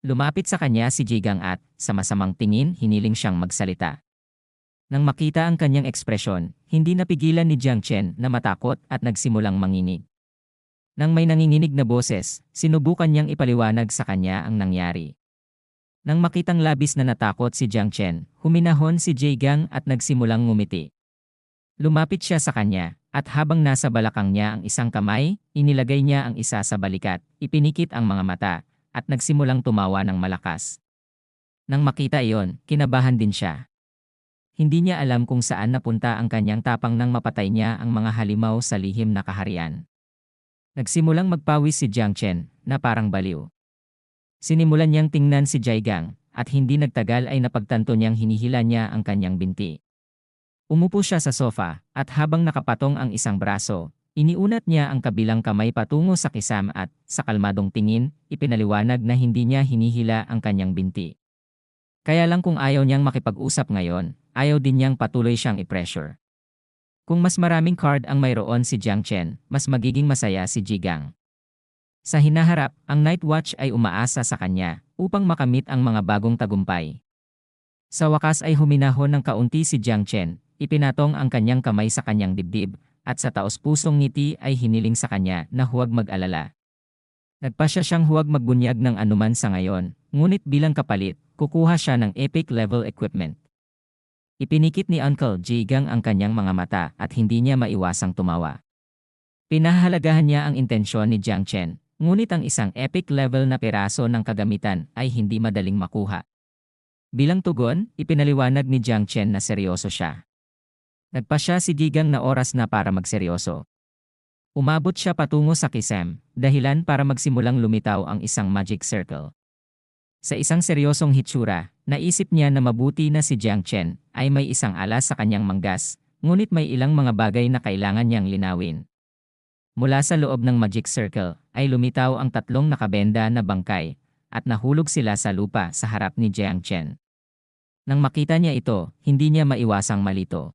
Lumapit sa kanya si Jigang at, sa masamang tingin, hiniling siyang magsalita. Nang makita ang kanyang ekspresyon, hindi napigilan ni Jiang Chen na matakot at nagsimulang manginig. Nang may nanginginig na boses, sinubukan niyang ipaliwanag sa kanya ang nangyari. Nang makitang labis na natakot si Jiang Chen, huminahon si Jigang at nagsimulang ngumiti. Lumapit siya sa kanya, at habang nasa balakang niya ang isang kamay, inilagay niya ang isa sa balikat, ipinikit ang mga mata, at nagsimulang tumawa ng malakas. Nang makita iyon, kinabahan din siya. Hindi niya alam kung saan napunta ang kanyang tapang nang mapatay niya ang mga halimaw sa lihim na kaharian. Nagsimulang magpawis si Jiang Chen, na parang baliw. Sinimulan niyang tingnan si Jigang, at hindi nagtagal ay napagtanto niyang hinihila niya ang kanyang binti. Umupo siya sa sofa, at habang nakapatong ang isang braso, iniunat niya ang kabilang kamay patungo sa kisam at, sa kalmadong tingin, ipinaliwanag na hindi niya hinihila ang kanyang binti. Kaya lang kung ayaw niyang makipag-usap ngayon, ayaw din niyang patuloy siyang i-pressure. Kung mas maraming card ang mayroon si Jiang Chen, mas magiging masaya si Jigang. Sa hinaharap, ang Night Watch ay umaasa sa kanya upang makamit ang mga bagong tagumpay. Sa wakas ay huminahon ng kaunti si Jiang Chen, ipinatong ang kanyang kamay sa kanyang dibdib, at sa taos-pusong ngiti ay hiniling sa kanya na huwag mag-alala. Nagpasya siyang huwag magbunyag ng anuman sa ngayon, ngunit bilang kapalit, kukuha siya ng epic level equipment. Ipinikit ni Uncle Jigang ang kanyang mga mata at hindi niya maiwasang tumawa. Pinahahalagahan niya ang intensyon ni Jiang Chen, ngunit ang isang epic level na piraso ng kagamitan ay hindi madaling makuha. Bilang tugon, ipinaliwanag ni Jiang Chen na seryoso siya. Nagpasya si Jigang na oras na para magseryoso. Umabot siya patungo sa kisam, dahilan para magsimulang lumitaw ang isang magic circle. Sa isang seryosong hitsura, naisip niya na mabuti na si Jiang Chen ay may isang alas sa kanyang manggas, ngunit may ilang mga bagay na kailangan niyang linawin. Mula sa loob ng magic circle ay lumitaw ang tatlong nakabenda na bangkay, at nahulog sila sa lupa sa harap ni Jiang Chen. Nang makita niya ito, hindi niya maiwasang malito.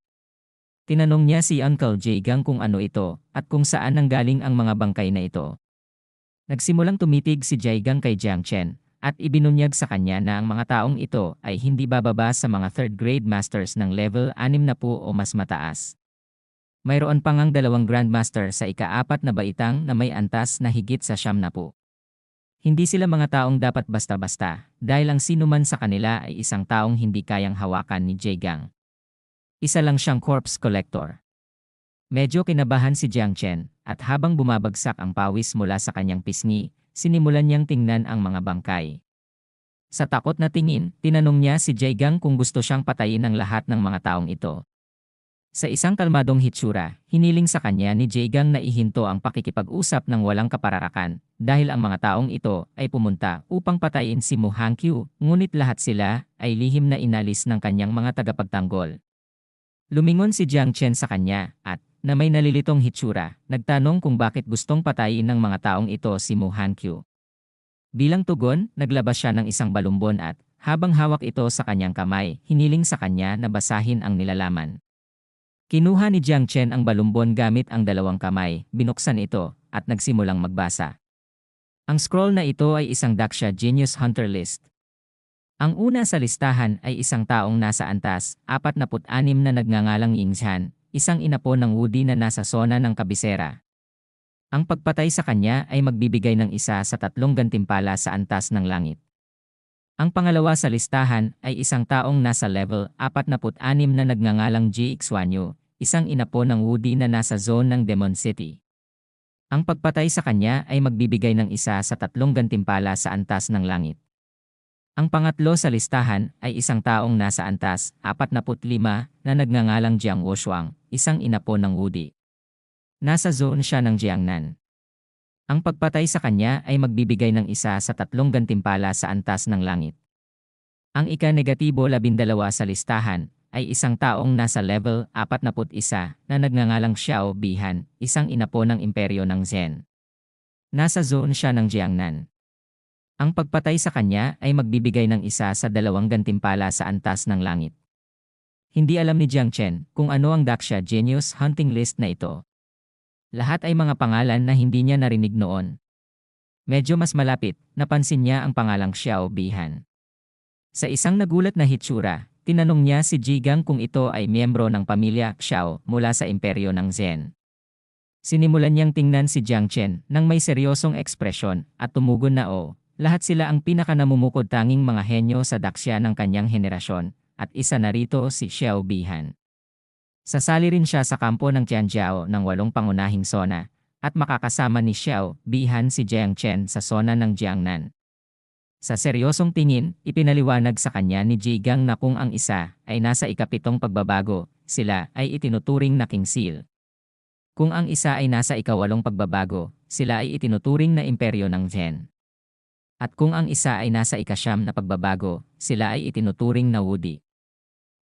Tinanong niya si Uncle Jigang kung ano ito at kung saan nanggaling ang mga bangkay na ito. Nagsimulang tumitig si Jigang kay Jiang Chen at ibinunyag sa kanya na ang mga taong ito ay hindi bababa sa mga 3rd grade masters ng level 60 o mas mataas. Mayroon pang ang 2 grandmaster sa ika-4 na baitang na may antas na higit sa 70. Hindi sila mga taong dapat basta-basta dahil ang sinuman sa kanila ay isang taong hindi kayang hawakan ni Jigang. Isa lang siyang corpse collector. Medyo kinabahan si Jiang Chen at habang bumabagsak ang pawis mula sa kanyang pisngi, sinimulan niyang tingnan ang mga bangkay. Sa takot na tingin, tinanong niya si Jigang kung gusto siyang patayin ng lahat ng mga taong ito. Sa isang kalmadong hitsura, hiniling sa kanya ni Jigang na ihinto ang pakikipag-usap ng walang kapararakan dahil ang mga taong ito ay pumunta upang patayin si Mu Hangqiu, ngunit lahat sila ay lihim na inalis ng kanyang mga tagapagtanggol. Lumingon si Jiang Chen sa kanya at, na may nalilitong hitsura, nagtanong kung bakit gustong patayin ng mga taong ito si Mu Hangqiu. Bilang tugon, naglabas siya ng isang balumbon at, habang hawak ito sa kanyang kamay, hiniling sa kanya na basahin ang nilalaman. Kinuha ni Jiang Chen ang balumbon gamit ang 2 kamay, binuksan ito, at nagsimulang magbasa. Ang scroll na ito ay isang Daxia Genius Hunter List. Ang una sa listahan ay isang taong nasa antas, 46 na nagngangalang Yingzhan, isang inapo ng Woody na nasa sona ng kabisera. Ang pagpatay sa kanya ay magbibigay ng isa sa 3 gantimpala sa antas ng langit. Ang pangalawa sa listahan ay isang taong nasa level 46 na nagngangalang Ji Xuanyu, isang inapo ng Woody na nasa zone ng Demon City. Ang pagpatay sa kanya ay magbibigay ng isa sa 3 gantimpala sa antas ng langit. Ang pangatlo sa listahan ay isang taong nasa antas 45 na nagngangalang Jiang Wushuang, isang inapo ng Woody. Nasa zone siya ng Jiangnan. Ang pagpatay sa kanya ay magbibigay ng isa sa 3 gantimpala sa antas ng langit. Ang ika-negatibo 12 sa listahan ay isang taong nasa level 41 na nagngangalang Xiao Bihan, isang inapo ng imperyo ng Zhen. Nasa zone siya ng Jiangnan. Ang pagpatay sa kanya ay magbibigay ng isa sa 2 gantimpala sa antas ng langit. Hindi alam ni Jiang Chen kung ano ang Daxia Genius Hunting List na ito. Lahat ay mga pangalan na hindi niya narinig noon. Medyo mas malapit, napansin niya ang pangalang Xiao Bihan. Sa isang nagulat na hitsura, tinanong niya si Jigang kung ito ay miyembro ng pamilya Xiao mula sa imperyo ng Zhen. Sinimulan niyang tingnan si Jiang Chen nang may seryosong ekspresyon at tumugon na o, lahat sila ang pinakanamumukod tanging mga henyo sa daksya ng kanyang henerasyon, at isa na rito si Xiao Bihan. Sasali rin siya sa kampo ng Tianjiao ng 8 pangunahing sona, at makakasama ni Xiao Bihan si Jiang Chen sa sona ng Jiangnan. Sa seryosong tingin, ipinaliwanag sa kanya ni Jigang na kung ang isa ay nasa ika-7 pagbabago, sila ay itinuturing na King Seal. Kung ang isa ay nasa ika-8 pagbabago, sila ay itinuturing na imperyo ng Zhen. At kung ang isa ay nasa ika-9 na pagbabago, sila ay itinuturing na Wudi.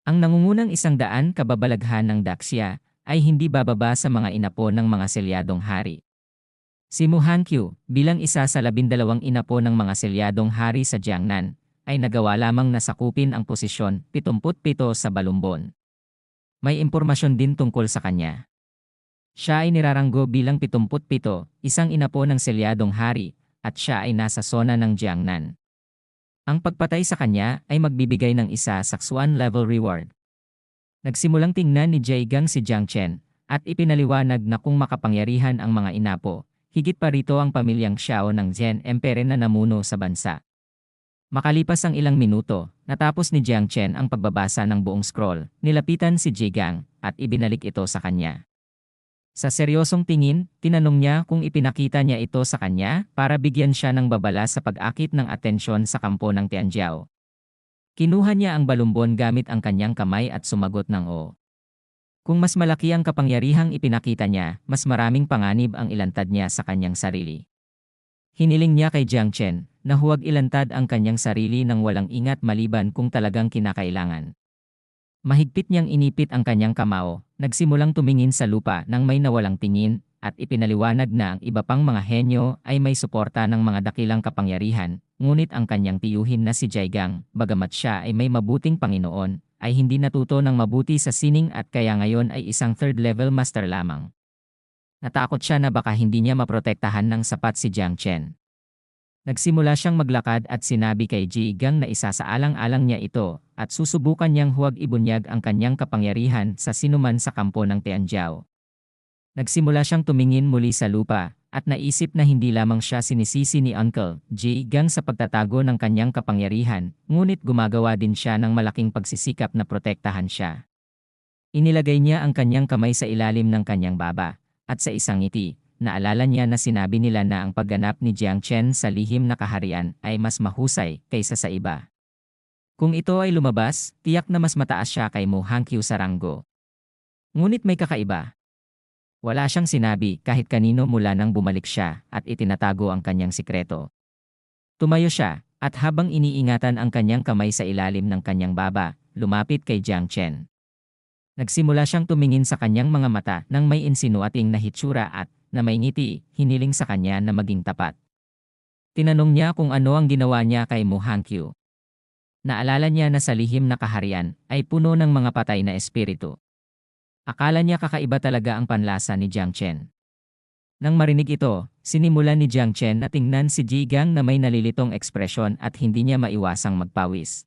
Ang nangungunang 100 kababalaghan ng Daxia ay hindi bababa sa mga inapo ng mga selyadong hari. Si Mu Hankyu, bilang isa sa 12 inapo ng mga selyadong hari sa Jiangnan, ay nagawa lamang na sakupin ang posisyon 77 sa Balumbon. May impormasyon din tungkol sa kanya. Siya ay niraranggo bilang 77, isang inapo ng selyadong hari, at siya ay nasa sona ng Jiangnan. Ang pagpatay sa kanya ay magbibigay ng isa sa Xuan level reward. Nagsimulang tingnan ni Jigang si Jiang Chen, at ipinaliwanag na kung makapangyarihan ang mga inapo, higit pa rito ang pamilyang Xiao ng Zhen Empire na namuno sa bansa. Makalipas ang ilang minuto, natapos ni Jiang Chen ang pagbabasa ng buong scroll, nilapitan si Jigang, at ibinalik ito sa kanya. Sa seryosong tingin, tinanong niya kung ipinakita niya ito sa kanya para bigyan siya ng babala sa pag-akit ng atensyon sa kampo ng Tianjiao. Kinuha niya ang balumbon gamit ang kanyang kamay at sumagot ng o. Kung mas malaki ang kapangyarihang ipinakita niya, mas maraming panganib ang ilantad niya sa kanyang sarili. Hiniling niya kay Jiang Chen na huwag ilantad ang kanyang sarili ng walang ingat maliban kung talagang kinakailangan. Mahigpit niyang inipit ang kanyang kamao, nagsimulang tumingin sa lupa nang may nawalang tingin, at ipinaliwanag na ang iba pang mga henyo ay may suporta ng mga dakilang kapangyarihan, ngunit ang kanyang tiyuhin na si Jigang, bagamat siya ay may mabuting Panginoon, ay hindi natuto ng mabuti sa sining at kaya ngayon ay isang 3rd level master lamang. Natakot siya na baka hindi niya maprotektahan ng sapat si Jiang Chen. Nagsimula siyang maglakad at sinabi kay Jigang na isasaalang-alang niya ito at susubukan niyang huwag ibunyag ang kanyang kapangyarihan sa sinuman sa kampo ng Tianjiao. Nagsimula siyang tumingin muli sa lupa at naisip na hindi lamang siya sinisisi ni Uncle Jigang sa pagtatago ng kanyang kapangyarihan, ngunit gumagawa din siya ng malaking pagsisikap na protektahan siya. Inilagay niya ang kanyang kamay sa ilalim ng kanyang baba at sa isang ngiti, naalala niya na sinabi nila na ang pagganap ni Jiang Chen sa lihim na kaharian ay mas mahusay kaysa sa iba. Kung ito ay lumabas, tiyak na mas mataas siya kay Mu Hankyu sa ranggo. Ngunit may kakaiba. Wala siyang sinabi kahit kanino mula nang bumalik siya at itinatago ang kanyang sikreto. Tumayo siya at habang iniingatan ang kanyang kamay sa ilalim ng kanyang baba, lumapit kay Jiang Chen. Nagsimula siyang tumingin sa kanyang mga mata nang may insinuating na hitsura at na may ngiti, hiniling sa kanya na maging tapat. Tinanong niya kung ano ang ginawa niya kay Mu Hankyu. Naalala niya na sa lihim na kaharian ay puno ng mga patay na espiritu. Akala niya kakaiba talaga ang panlasa ni Jiang Chen. Nang marinig ito, sinimulan ni Jiang Chen na tingnan si Jigang na may nalilitong ekspresyon at hindi niya maiwasang magpawis.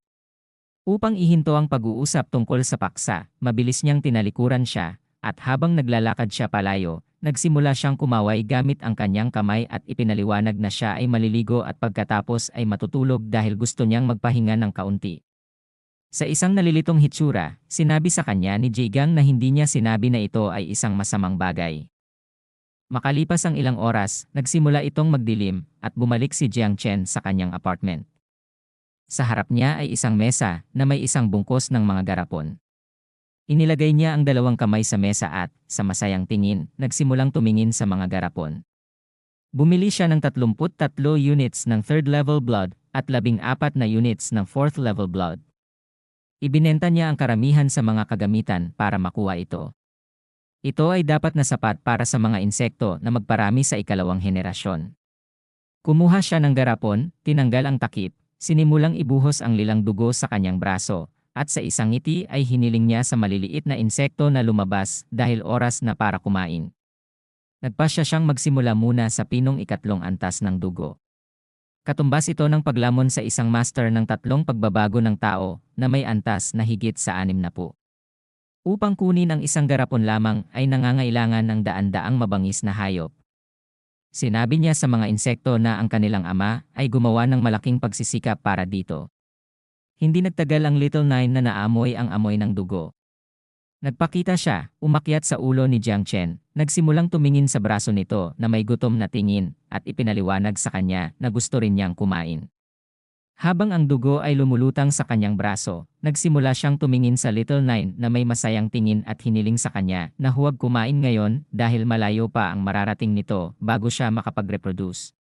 Upang ihinto ang pag-uusap tungkol sa paksa, mabilis niyang tinalikuran siya, at habang naglalakad siya palayo, nagsimula siyang kumaway gamit ang kanyang kamay at ipinaliwanag na siya ay maliligo at pagkatapos ay matutulog dahil gusto niyang magpahinga ng kaunti. Sa isang nalilitong hitsura, sinabi sa kanya ni Jigang na hindi niya sinabi na ito ay isang masamang bagay. Makalipas ang ilang oras, nagsimula itong magdilim at bumalik si Jiang Chen sa kanyang apartment. Sa harap niya ay isang mesa na may isang bungkos ng mga garapon. Inilagay niya ang 2 kamay sa mesa at, sa masayang tingin, nagsimulang tumingin sa mga garapon. Bumili siya ng 33 units ng 3rd level blood at 14 na units ng 4th level blood. Ibinenta niya ang karamihan sa mga kagamitan para makuha ito. Ito ay dapat na sapat para sa mga insekto na magparami sa ikalawang henerasyon. Kumuha siya ng garapon, tinanggal ang takip, sinimulang ibuhos ang lilang dugo sa kanyang braso, at sa isang ngiti ay hiniling niya sa maliliit na insekto na lumabas dahil oras na para kumain. Nagpasya siyang magsimula muna sa pinong 3 antas ng dugo. Katumbas ito ng paglamon sa isang master ng 3 pagbabago ng tao na may antas na higit sa 60. Upang kunin ang isang garapon lamang ay nangangailangan ng daan-daang mabangis na hayop. Sinabi niya sa mga insekto na ang kanilang ama ay gumawa ng malaking pagsisikap para dito. Hindi nagtagal ang Little Nine na naamoy ang amoy ng dugo. Nagpakita siya, umakyat sa ulo ni Jiang Chen, nagsimulang tumingin sa braso nito na may gutom na tingin at ipinaliwanag sa kanya na gusto rin niyang kumain. Habang ang dugo ay lumulutang sa kanyang braso, nagsimula siyang tumingin sa Little Nine na may masayang tingin at hiniling sa kanya na huwag kumain ngayon dahil malayo pa ang mararating nito bago siya makapag-reproduce.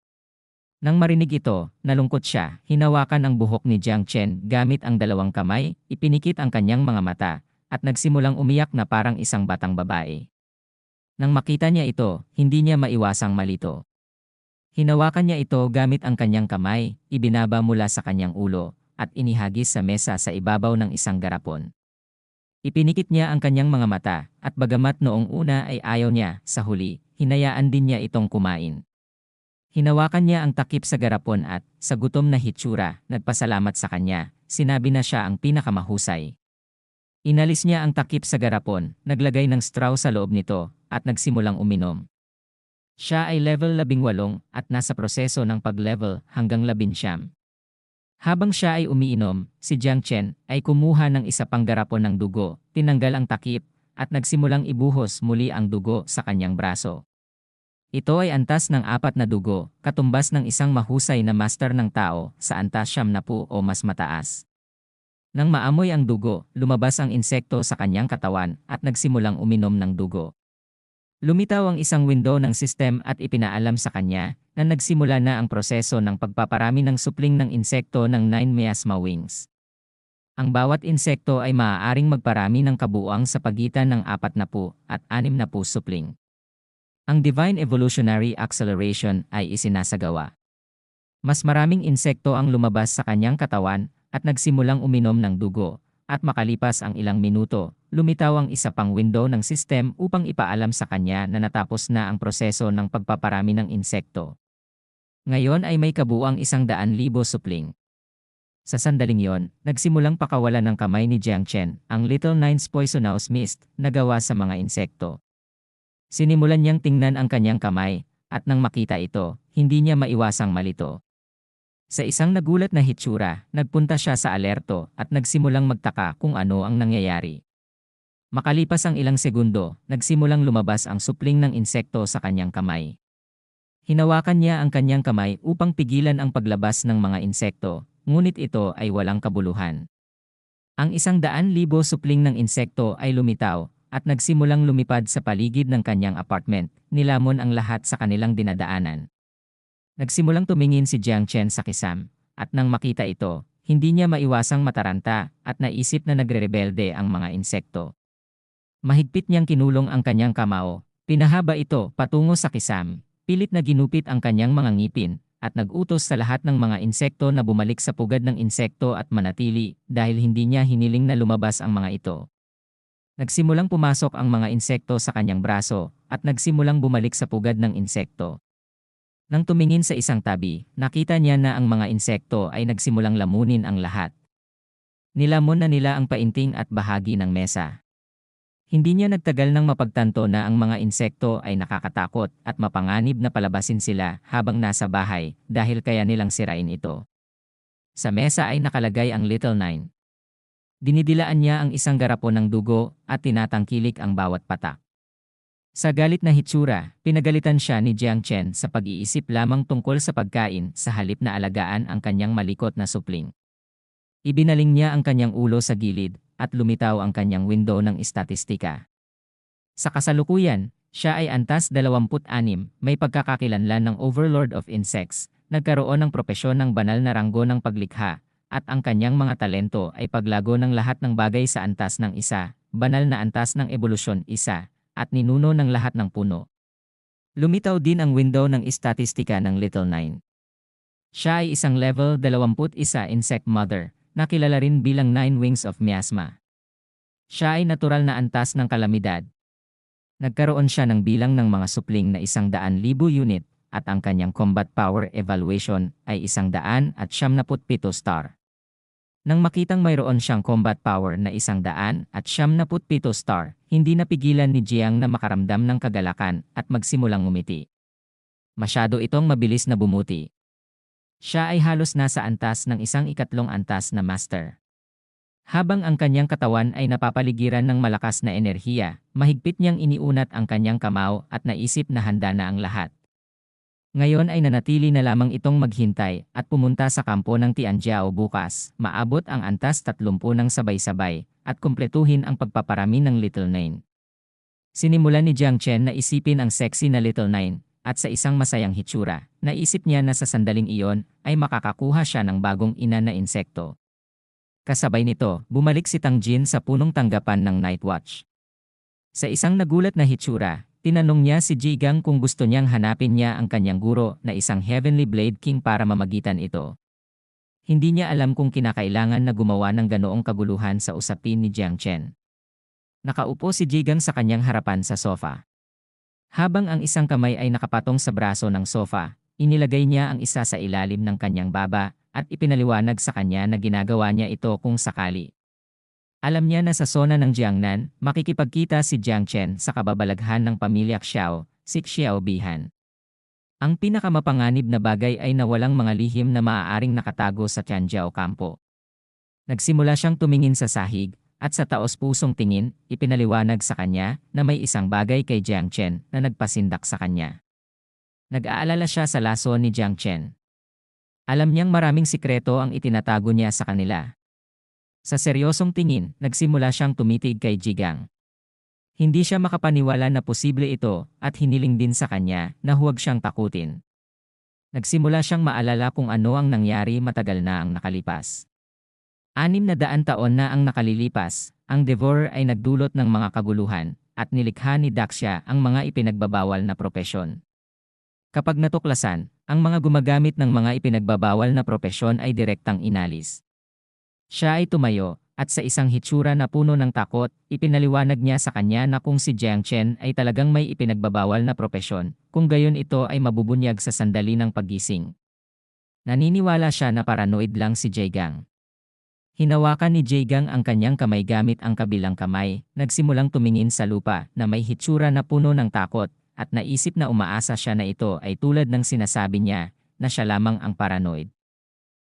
Nang marinig ito, nalungkot siya, hinawakan ang buhok ni Jiang Chen gamit ang 2 kamay, ipinikit ang kanyang mga mata, at nagsimulang umiyak na parang isang batang babae. Nang makita niya ito, hindi niya maiwasang malito. Hinawakan niya ito gamit ang kanyang kamay, ibinaba mula sa kanyang ulo, at inihagis sa mesa sa ibabaw ng isang garapon. Ipinikit niya ang kanyang mga mata, at bagamat noong una ay ayaw niya, sa huli, hinayaan din niya itong kumain. Hinawakan niya ang takip sa garapon at, sa gutom na hitsura, nagpasalamat sa kanya, sinabi na siya ang pinakamahusay. Inalis niya ang takip sa garapon, naglagay ng straw sa loob nito, at nagsimulang uminom. Siya ay level 18 at nasa proseso ng pag-level hanggang 19. Habang siya ay umiinom, si Jiang Chen ay kumuha ng isa pang garapon ng dugo, tinanggal ang takip, at nagsimulang ibuhos muli ang dugo sa kanyang braso. Ito ay antas ng 4 na dugo, katumbas ng isang mahusay na master ng tao sa antas 70 o mas mataas. Nang maamoy ang dugo, lumabas ang insekto sa kanyang katawan at nagsimulang uminom ng dugo. Lumitaw ang isang window ng system at ipinaalam sa kanya na nagsimula na ang proseso ng pagpaparami ng supling ng insekto ng 9 miasma wings. Ang bawat insekto ay maaaring magparami ng kabuuang sa pagitan ng 40 at 60 supling. Ang Divine Evolutionary Acceleration ay isinasagawa. Mas maraming insekto ang lumabas sa kanyang katawan at nagsimulang uminom ng dugo, at makalipas ang ilang minuto, lumitaw ang isa pang window ng system upang ipaalam sa kanya na natapos na ang proseso ng pagpaparami ng insekto. Ngayon ay may kabuuang 100,000 supling. Sa sandaling yon, nagsimulang pakawalan ng kamay ni Jiang Chen ang Little Nine's poisonous mist na gawa sa mga insekto. Sinimulan niyang tingnan ang kanyang kamay, at nang makita ito, hindi niya maiwasang malito. Sa isang nagulat na hitsura, nagpunta siya sa alerto at nagsimulang magtaka kung ano ang nangyayari. Makalipas ang ilang segundo, nagsimulang lumabas ang supling ng insekto sa kanyang kamay. Hinawakan niya ang kanyang kamay upang pigilan ang paglabas ng mga insekto, ngunit ito ay walang kabuluhan. Ang 100,000 supling ng insekto ay lumitaw at nagsimulang lumipad sa paligid ng kanyang apartment, nilamon ang lahat sa kanilang dinadaanan. Nagsimulang tumingin si Jiang Chen sa kisam, at nang makita ito, hindi niya maiwasang mataranta at naisip na nagrerebelde ang mga insekto. Mahigpit niyang kinulong ang kanyang kamao, pinahaba ito patungo sa kisam, pilit na ginupit ang kanyang mga ngipin, at nag-utos sa lahat ng mga insekto na bumalik sa pugad ng insekto at manatili dahil hindi niya hiniling na lumabas ang mga ito. Nagsimulang pumasok ang mga insekto sa kanyang braso, at nagsimulang bumalik sa pugad ng insekto. Nang tumingin sa isang tabi, nakita niya na ang mga insekto ay nagsimulang lamunin ang lahat. Nilamon na nila ang painting at bahagi ng mesa. Hindi niya nagtagal nang mapagtanto na ang mga insekto ay nakakatakot at mapanganib na palabasin sila habang nasa bahay dahil kaya nilang sirain ito. Sa mesa ay nakalagay ang Little Nine. Dinidilaan niya ang isang garapon ng dugo at tinatangkilik ang bawat patak. Sa galit na hitsura, pinagalitan siya ni Jiang Chen sa pag-iisip lamang tungkol sa pagkain sa halip na alagaan ang kanyang malikot na supling. Ibinaling niya ang kanyang ulo sa gilid at lumitaw ang kanyang window ng istatistika. Sa kasalukuyan, siya ay antas 26, may pagkakakilanlan ng Overlord of Insects, nagkaroon ng propesyon ng banal na ranggo ng paglikha, at ang kanyang mga talento ay paglago ng lahat ng bagay sa antas ng isa, banal na antas ng ebolusyon isa, at ninuno ng lahat ng puno. Lumitaw din ang window ng istatistika ng Little Nine. Siya ay isang level 21 insect mother, na kilala rin bilang 9 wings of miasma. Siya ay natural na antas ng kalamidad. Nagkaroon siya ng bilang ng mga supling na 100,000 unit, at ang kanyang combat power evaluation ay 177 star. Nang makitang mayroon siyang combat power na 177 star, hindi napigilan ni Jiang na makaramdam ng kagalakan at magsimulang ngumiti. Masyado itong mabilis na bumuti. Siya ay halos nasa antas ng isang ikatlong antas na master. Habang ang kanyang katawan ay napapaligiran ng malakas na enerhiya, mahigpit niyang iniunat ang kanyang kamao at naisip na handa na ang lahat. Ngayon ay nanatili na lamang itong maghintay at pumunta sa kampo ng Tianjiao bukas, maabot ang antas 30 ng sabay-sabay, at kumpletuhin ang pagpaparami ng Little Nine. Sinimulan ni Jiang Chen na isipin ang sexy na Little Nine, at sa isang masayang hitsura, naisip niya na sa sandaling iyon ay makakakuha siya ng bagong ina na insekto. Kasabay nito, bumalik si Tang Jin sa punong tanggapan ng Night Watch. Sa isang nagulat na hitsura, tinanong niya si Jigang kung gusto niyang hanapin niya ang kanyang guro na isang Heavenly Blade King para mamagitan ito. Hindi niya alam kung kinakailangan na gumawa ng ganoong kaguluhan sa usapin ni Jiang Chen. Nakaupo si Jigang sa kanyang harapan sa sofa. Habang ang isang kamay ay nakapatong sa braso ng sofa, inilagay niya ang isa sa ilalim ng kanyang baba at ipinaliwanag sa kanya na ginagawa niya ito kung sakali. Alam niya na sa zona ng Jiangnan, makikipagkita si Jiang Chen sa kababalaghan ng pamilya Xiao, si Xiao Bihan. Ang pinakamapanganib na bagay ay na walang mga lihim na maaaring nakatago sa Tianjiao kampo. Nagsimula siyang tumingin sa sahig, at sa taos-pusong tingin, ipinaliwanag sa kanya na may isang bagay kay Jiang Chen na nagpasindak sa kanya. Nag-aalala siya sa laso ni Jiang Chen. Alam niyang maraming sikreto ang itinatago niya sa kanila. Sa seryosong tingin, nagsimula siyang tumitig kay Jigang. Hindi siya makapaniwala na posible ito at hiniling din sa kanya na huwag siyang takutin. Nagsimula siyang maalala kung ano ang nangyari matagal na ang nakalipas. 600 taon na ang nakalilipas, ang Devourer ay nagdulot ng mga kaguluhan, at nilikha ni Daxia ang mga ipinagbabawal na propesyon. Kapag natuklasan, ang mga gumagamit ng mga ipinagbabawal na propesyon ay direktang inalis. Siya ay tumayo, at sa isang hitsura na puno ng takot, ipinaliwanag niya sa kanya na kung si Jiang Chen ay talagang may ipinagbabawal na propesyon, kung gayon ito ay mabubunyag sa sandali ng paggising. Naniniwala siya na paranoid lang si Jigang. Hinawakan ni Jigang ang kanyang kamay gamit ang kabilang kamay, nagsimulang tumingin sa lupa na may hitsura na puno ng takot, at naisip na umaasa siya na ito ay tulad ng sinasabi niya, na siya lamang ang paranoid.